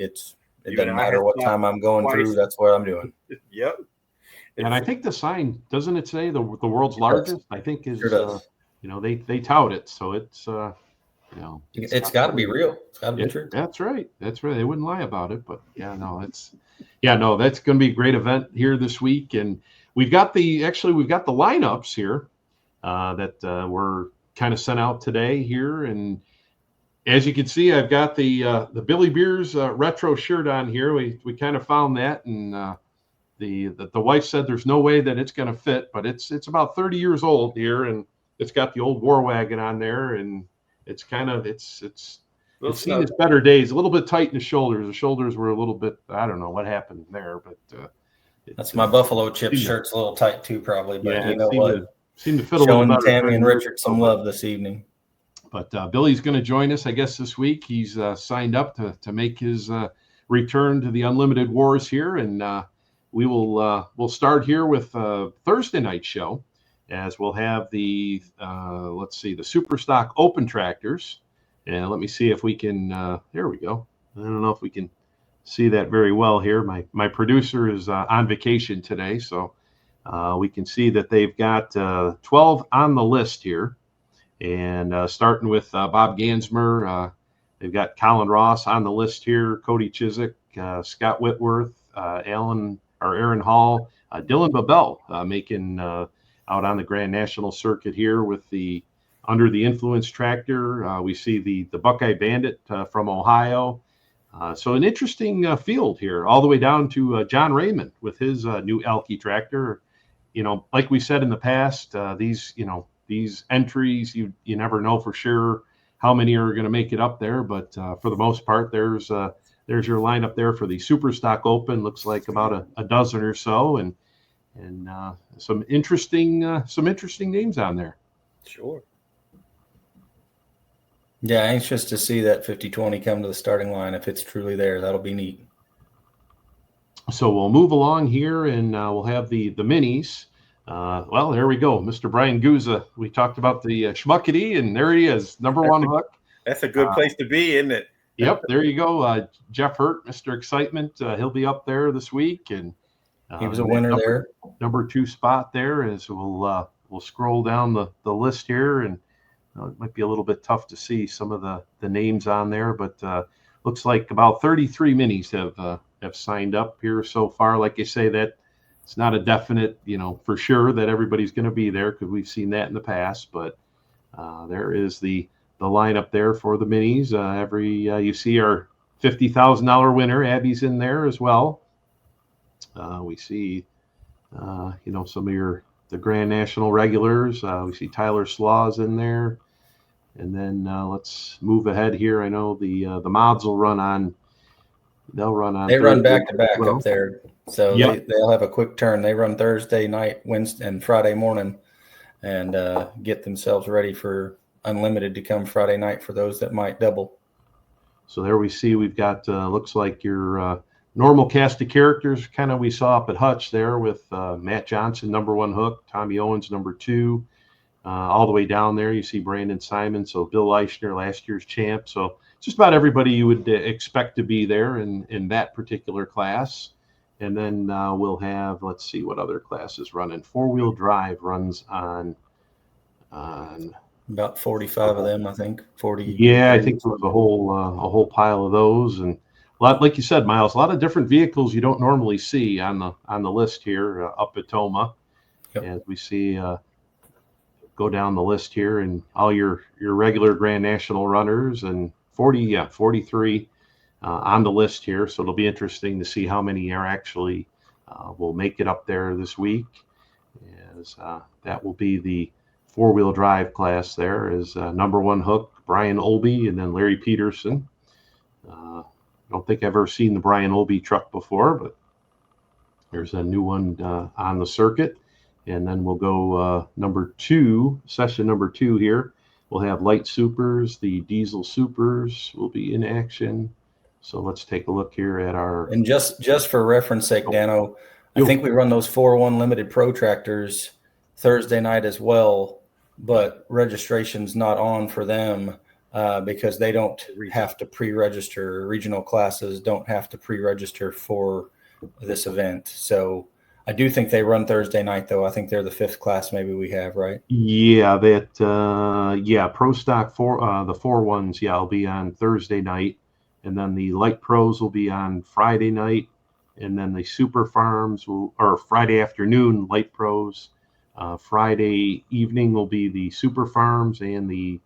doesn't matter what time I'm going through. That's what I'm doing. Yep. And I think the sign, doesn't it say the world's largest? I think is they tout it, so it's it's got to be real. It's got to be true. That's right. They wouldn't lie about it. But that's going to be a great event here this week. And we've got the lineups here that were kind of sent out today here. And as you can see, I've got the Billy Beers retro shirt on here. We kind of found that, and the wife said there's no way that it's going to fit, but it's about 30 years old here, and it's got the old war wagon on there, and it's kind of it's seen its better days. A little bit tight in the shoulders. The shoulders were a little bit, I don't know what happened there, but that's my Buffalo Chip shirt's a little tight too, probably. But you know what? Seemed to fit a little better. Showing Tammy and Richard some love this evening. But Billy's going to join us, I guess, this week. He's signed up to make his return to the Unlimited Wars here, and we'll start here with Thursday night show, as we'll have the Super Stock Open Tractors, and let me see if we can. There we go. I don't know if we can see that very well here. My producer is on vacation today, so we can see that they've got 12 on the list here. And starting with Bob Gansmer, they've got Colin Ross on the list here, Cody Chiswick, Scott Whitworth, Aaron Hall, Dylan Babel making out on the Grand National Circuit here with the Under the Influence tractor. We see the Buckeye Bandit from Ohio. So an interesting field here, all the way down to John Raymond with his new Elke tractor. Like we said in the past, these entries, you never know for sure how many are going to make it up there, but for the most part, there's your lineup there for the Super Stock Open. Looks like about a dozen or so, and some interesting names on there. Sure. Yeah, anxious to see that 50-20 come to the starting line if it's truly there. That'll be neat. So we'll move along here, and we'll have the minis. Well, there we go. Mr. Brian Guza. We talked about the Schmuckety, and there he is, number one hook. That's a good place to be, isn't it? Yep, there you go. Jeff Hurt, Mr. Excitement. He'll be up there this week, and he was a winner there. Number 2 spot there. As we'll scroll down the list here, and it might be a little bit tough to see some of the names on there, but looks like about 33 minis have signed up here so far. Like you say, that it's not a definite, for sure that everybody's going to be there, because we've seen that in the past. But there is the lineup there for the minis. You see our $50,000 winner, Abby's in there as well. We see, some of the Grand National regulars. We see Tyler Slaw's in there. And then let's move ahead here. I know the mods will run on. They'll run on. They run back to back up there, so yep. they'll have a quick turn. They run Thursday night, Wednesday, and Friday morning, and get themselves ready for Unlimited to come Friday night for those that might double. So there we see we've got looks like your normal cast of characters, kind of we saw up at Hutch there with Matt Johnson, number 1 hook, Tommy Owens, number 2, all the way down there. You see Brandon Simon, so Bill Eichner, last year's champ. So just about everybody you would expect to be there in that particular class. And then we'll have, let's see what other classes running. 4-wheel drive runs on about 45 of them, I think. 40. Yeah, I think there was a whole pile of those, and a lot, like you said, Miles, a lot of different vehicles you don't normally see on the list here up at Toma. Yep. As we see go down the list here, and all your regular Grand National runners, and 43 on the list here. So it'll be interesting to see how many are actually will make it up there this week, as that will be the 4-wheel drive class. There is number 1 hook, Brian Olby, and then Larry Peterson. I don't think I've ever seen the Brian Olby truck before, but there's a new one on the circuit. And then we'll go session number 2 here. We'll have light supers, the diesel supers will be in action. So let's take a look here at our. And just for reference sake, Dano, I think we run those 401 limited pro tractors Thursday night as well, but registration's not on for them because they don't have to pre-register. Regional classes don't have to pre-register for this event. So I do think they run Thursday night, though. I think they're the 5th class maybe we have, right? Yeah, Pro Stock the 4-1s, will be on Thursday night. And then the light pros will be on Friday night. And then the super farms or Friday afternoon light pros. Friday evening will be the super farms and the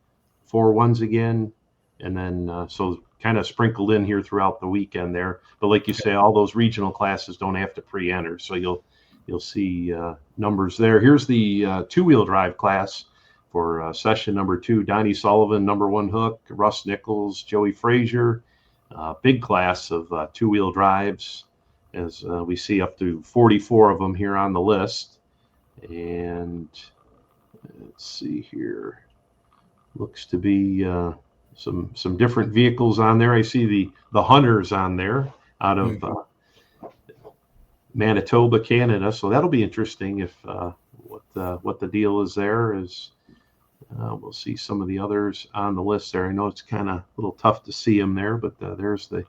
4-1s again. And then so kind of sprinkled in here throughout the weekend there. But like you say, all those regional classes don't have to pre-enter. So you'll see numbers there. Here's the 2-wheel drive class for session number 2. Donnie Sullivan, number 1 hook, Russ Nichols, Joey Frazier, big class of 2-wheel drives, as we see up to 44 of them here on the list. And let's see here, looks to be some different vehicles on there. I see the Hunters on there out of Manitoba, Canada. So that'll be interesting if what the deal is there is. We'll see some of the others on the list there. I know it's kind of a little tough to see them there, but there's the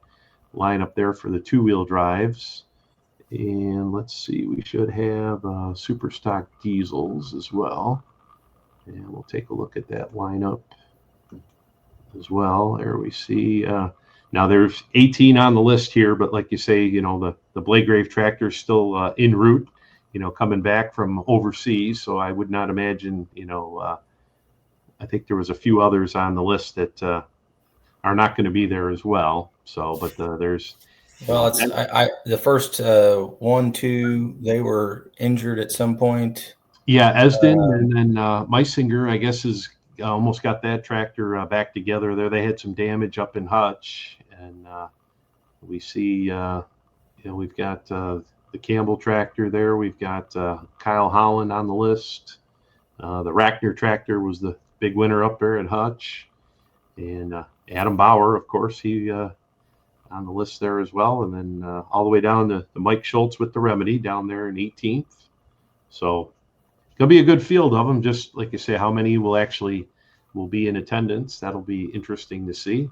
lineup there for the 2-wheel drives. And let's see, we should have super stock diesels as well. And we'll take a look at that lineup as well. There we see. Now there's 18 on the list here, but like you say, the Blagrave tractor is still en route, coming back from overseas. So I would not imagine, I think there was a few others on the list that are not going to be there as well. So, but there's. Well, it's the first 1, 2, they were injured at some point. Yeah, Esden and then Meisinger, I guess, is almost got that tractor back together there. They had some damage up in Hutch, and we see, we've got the Campbell tractor there. We've got Kyle Holland on the list. The Rackner tractor was the big winner up there at Hutch, and Adam Bauer, of course, he on the list there as well. And then all the way down to Mike Schultz with the Remedy down there in 18th. So it'll be a good field of them. Just like you say, how many will be in attendance? That'll be interesting to see.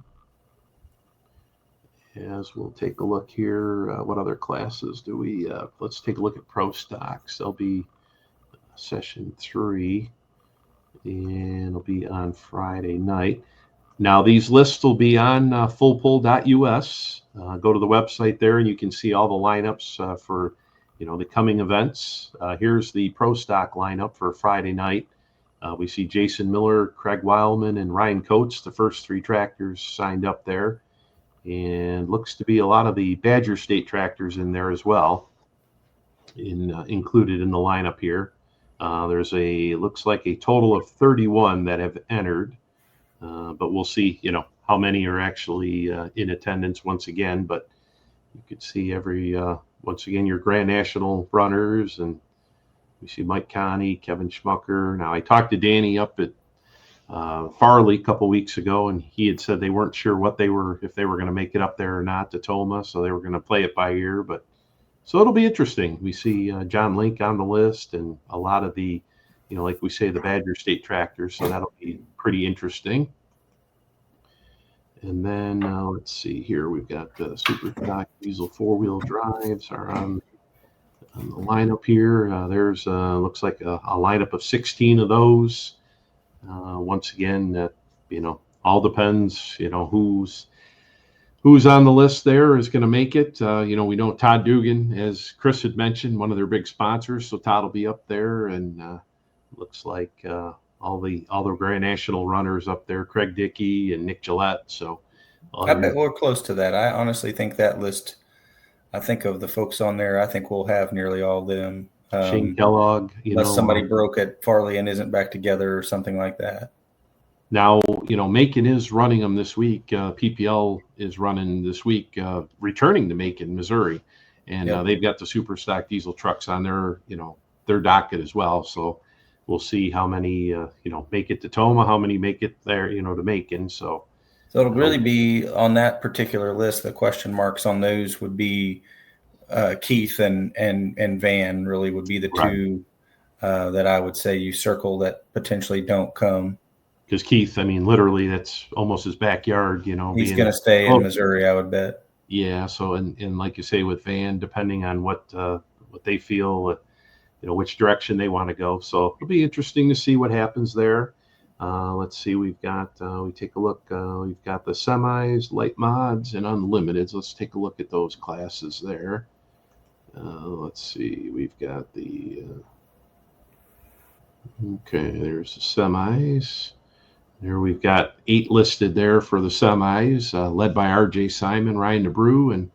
As we'll take a look here, what other classes do we? Let's take a look at Pro Stocks. They'll be session 3, and it'll be on Friday night. Now, these lists will be on fullpull.us. Go to the website there, and you can see all the lineups for, the coming events. Here's the Pro Stock lineup for Friday night. We see Jason Miller, Craig Wildman, and Ryan Coates, the first 3 tractors signed up there. And looks to be a lot of the Badger State tractors in there as well, included in the lineup here. Looks like a total of 31 that have entered. But we'll see, how many are actually in attendance once again. But you could see once again, your Grand National runners. And we see Mike Connie, Kevin Schmucker. Now, I talked to Danny up at Farley a couple weeks ago, and he had said they weren't sure if they were going to make it up there or not to Toma, so they were going to play it by ear. But so it'll be interesting. We see John Link on the list, and a lot of the, like we say, the Badger State tractors. So that'll be pretty interesting. And then let's see here. We've got the Super Stock Diesel 4-wheel drives are on the lineup here. There's looks like a lineup of 16 of those. Once again, all depends, who's on the list there is going to make it. We know Todd Dugan, as Chris had mentioned, one of their big sponsors. So Todd will be up there, and looks like all the Grand National runners up there, Craig Dickey and Nick Gillette. So I bet we're close to that. I honestly think that list, I think of the folks on there, I think we'll have nearly all of them. Shane Kellogg, unless somebody broke at Farley and isn't back together or something like that. Now, Macon is running them this week. PPL is running this week, returning to Macon, Missouri, and they've got the Super Stock Diesel trucks on their docket as well. So we'll see how many make it to Toma, how many make it there, to Macon. So it'll really be on that particular list. The question marks on those would be Keith and Van really would be the two that I would say you circle that potentially don't come. Because Keith, literally that's almost his backyard, He's going to stay in Missouri, I would bet. Yeah. So, and like you say with Van, depending on what they feel, which direction they want to go. So it'll be interesting to see what happens there. Let's see. We've got, we take a look. We've got the semis, light mods, and unlimiteds. Let's take a look at those classes there. Let's see. We've got the, there's the semis. There we've got 8 listed there for the semis, led by R.J. Simon, Ryan DeBrew,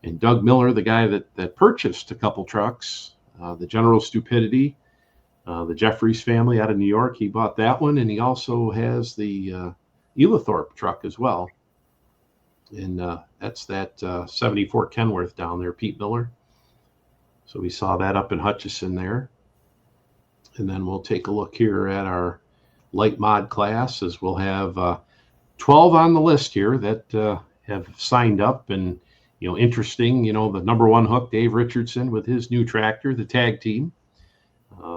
and Doug Miller, the guy that purchased a couple trucks, the General Stupidity, the Jeffries family out of New York. He bought that one, and he also has the Elathorpe truck as well. And that's that 74 Kenworth down there, Pete Miller. So we saw that up in Hutchison there. And then we'll take a look here at our light mod class, as we'll have 12 on the list here that have signed up. And, interesting, the number 1 hook, Dave Richardson, with his new tractor, the tag team.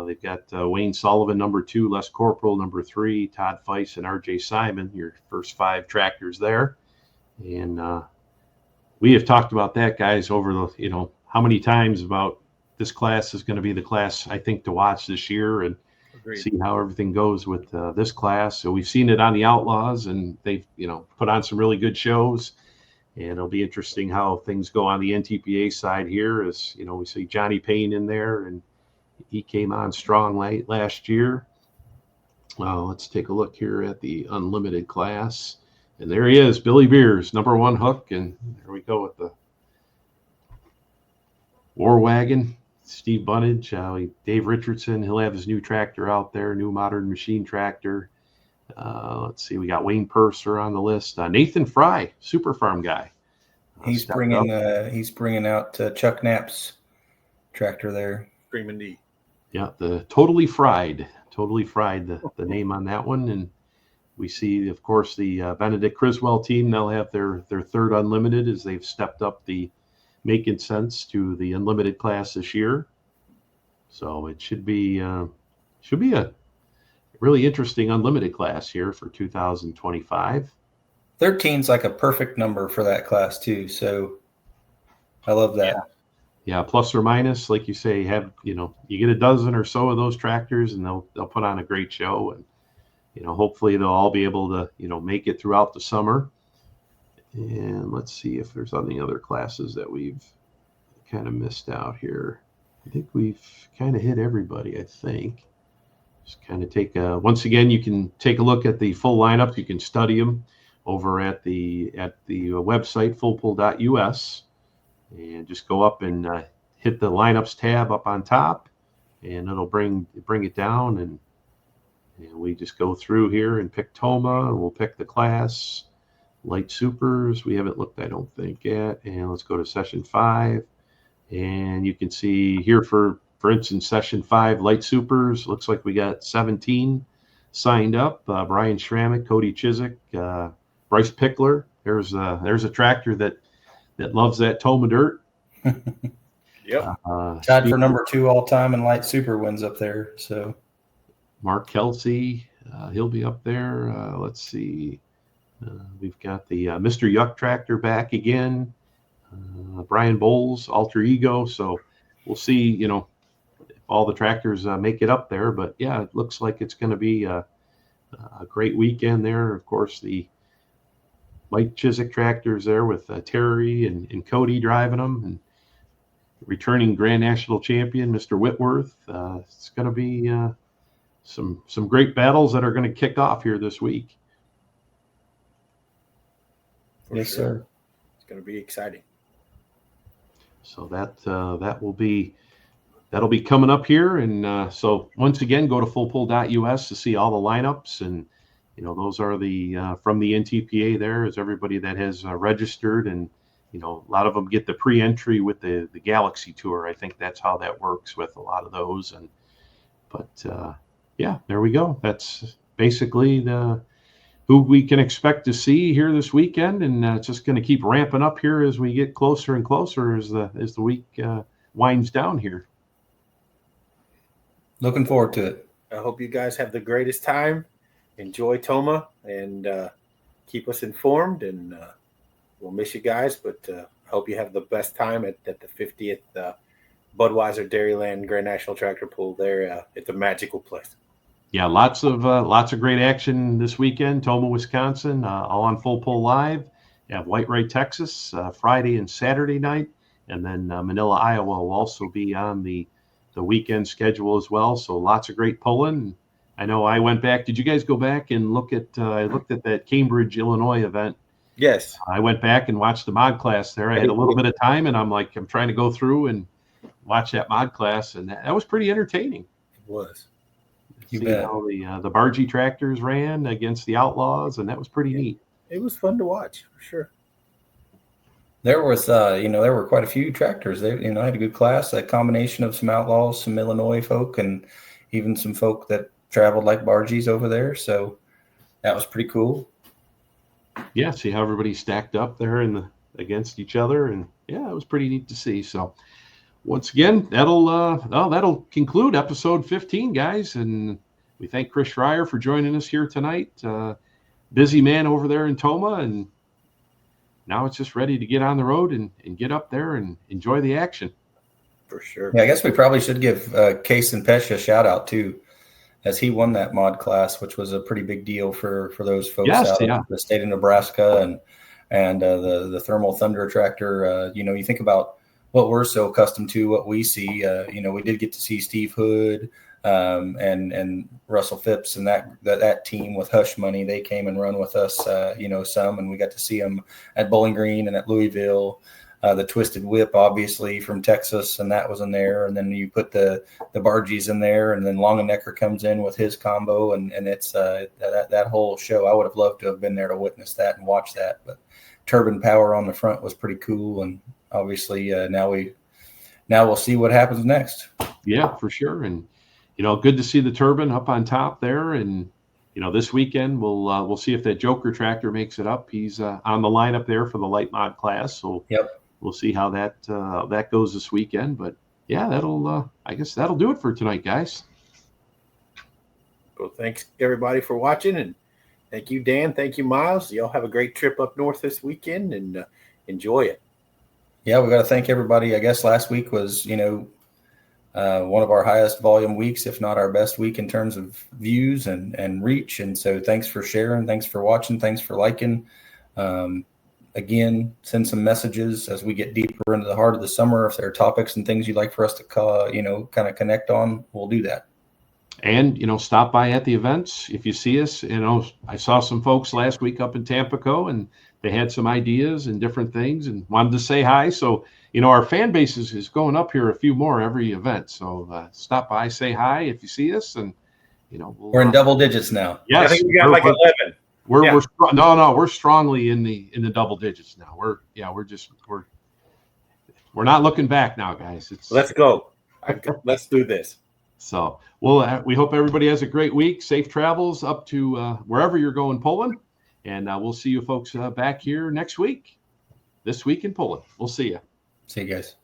They've got Wayne Sullivan, number 2, Les Corporal, number 3, Todd Feiss, and R.J. Simon, your first 5 tractors there. And we have talked about that, guys, over the, how many times about this class is going to be the class, I think, to watch this year, and see how everything goes with this class. So we've seen it on the Outlaws, and they've, put on some really good shows. And it'll be interesting how things go on the NTPA side here, as, we see Johnny Payne in there, and he came on strong late last year. Let's take a look here at the unlimited class. And there he is, Billy Beers, number 1 hook. And there we go with the War Wagon, Steve Bunnage, Dave Richardson. He'll have his new tractor out there, new modern machine tractor. Let's see, we got Wayne Purser on the list. Nathan Fry, Super Farm guy. He's bringing out Chuck Knapp's tractor there. Screaming D. Yeah, the Totally Fried, the name on that one. And we see, of course, the Benedict Criswell team. They'll have their third unlimited, as they've stepped up the Making Sense to the unlimited class this year. So it should be a really interesting unlimited class here for 2025. 13's like a perfect number for that class too. So I love that. Yeah, plus or minus, like you say, you get a dozen or so of those tractors, and they'll put on a great show, and hopefully they'll all be able to make it throughout the summer. And let's see if there's any other classes that we've kind of missed out here. I think we've kind of hit everybody, I think. Just kind of take once again, you can take a look at the full lineup. You can study them over at the website, fullpull.us. And just go up and hit the lineups tab up on top, and it'll bring it down, and we just go through here and pick Toma, and we'll pick the class. Light Supers, we haven't looked, I don't think, yet. And let's go to session 5, and you can see here for instance, session 5 Light Supers, looks like we got 17 signed up. Brian Schrammick, Cody Chiswick, Bryce Pickler. There's a tractor that loves that Toma dirt. Yep. Tied for number 2 all time in light super wins up there. So Mark Kelsey, he'll be up there. Let's see. We've got the Mr. Yuck tractor back again. Brian Bowles, Alter Ego. So we'll see, if all the tractors make it up there. But yeah, it looks like it's going to be a great weekend there. Of course, the Mike Chiswick tractors there with Terry and Cody driving them, and returning Grand National champion, Mr. Whitworth. It's going to be some great battles that are going to kick off here this week. Yes, sir. It's going to be exciting. So that'll be coming up here, and so once again, go to fullpull.us to see all the lineups, and those are the from the NTPA. There is everybody that has registered, and a lot of them get the pre-entry with the Galaxy Tour. I think that's how that works with a lot of those, but yeah, there we go. That's basically who we can expect to see here this weekend, and it's just going to keep ramping up here as we get closer and closer as the week winds down here. Looking forward to it. I hope you guys have the greatest time. Enjoy Toma, and keep us informed, and we'll miss you guys, but I hope you have the best time at the 50th Budweiser Dairyland Grand National Tractor Pull there. It's a magical place. Yeah, lots of great action this weekend. Tomah, Wisconsin, all on Full Pull Live. You have Whitewright, Texas, Friday and Saturday night, and then Manila, Iowa will also be on the weekend schedule as well. So lots of great pulling. I know I went back. Did you guys go back and look at? I looked at that Cambridge, Illinois event. Yes, I went back and watched the mod class there. I had a little bit of time, and I'm trying to go through and watch that mod class, and that was pretty entertaining. It was. See how the Bargee tractors ran against the Outlaws, and that was pretty neat. It was fun to watch for sure. There was, there were quite a few tractors. They, had a good class, a combination of some Outlaws, some Illinois folk, and even some folk that traveled like Bargees over there. So that was pretty cool. Yeah, see how everybody stacked up there against each other, and yeah, it was pretty neat to see. So once again, that'll conclude episode 15, guys, and we thank Chris Schreier for joining us here tonight. Busy man over there in Toma, and now it's just ready to get on the road and get up there and enjoy the action. For sure. Yeah, I guess we probably should give Case and Pesha a shout out too, as he won that mod class, which was a pretty big deal for those folks out in the state of Nebraska and the Thermal Thunder tractor. You think about what we're so accustomed to, what we see. We did get to see Steve Hood and Russell Phipps and that team with Hush Money. They came and run with us, some, and we got to see them at Bowling Green and at Louisville. The Twisted Whip, obviously, from Texas, and that was in there. And then you put the Bargees in there, and then Longenecker comes in with his combo, and it's that whole show. I would have loved to have been there to witness that and watch that. But turbine power on the front was pretty cool, and obviously now we'll see what happens next. Yeah, for sure. And good to see the turbine up on top there. And this weekend we'll see if that Joker tractor makes it up. He's on the lineup there for the light mod class. So yep. We'll see how that goes this weekend. But yeah, I guess that'll do it for tonight, guys. Well, thanks everybody for watching, and thank you, Dan. Thank you, Miles. Y'all have a great trip up north this weekend, and enjoy it. Yeah, we got to thank everybody. I guess last week was, one of our highest volume weeks, if not our best week in terms of views and reach. And so thanks for sharing. Thanks for watching. Thanks for liking. Again, send some messages as we get deeper into the heart of the summer. If there are topics and things you'd like for us to kind of connect on, we'll do that. And, stop by at the events. If you see us, I saw some folks last week up in Tampa, and they had some ideas and different things and wanted to say hi. So, our fan base is going up here a few more every event. So stop by, say hi if you see us. And, we're in double digits now. Yes. I think we got like 11. We're strongly in the double digits now. We're not looking back now, guys. Let's go. Let's do this. So we hope everybody has a great week. Safe travels up to wherever you're going, Poland. And we'll see you folks back here next week. This week in Poland. We'll see you. See you guys.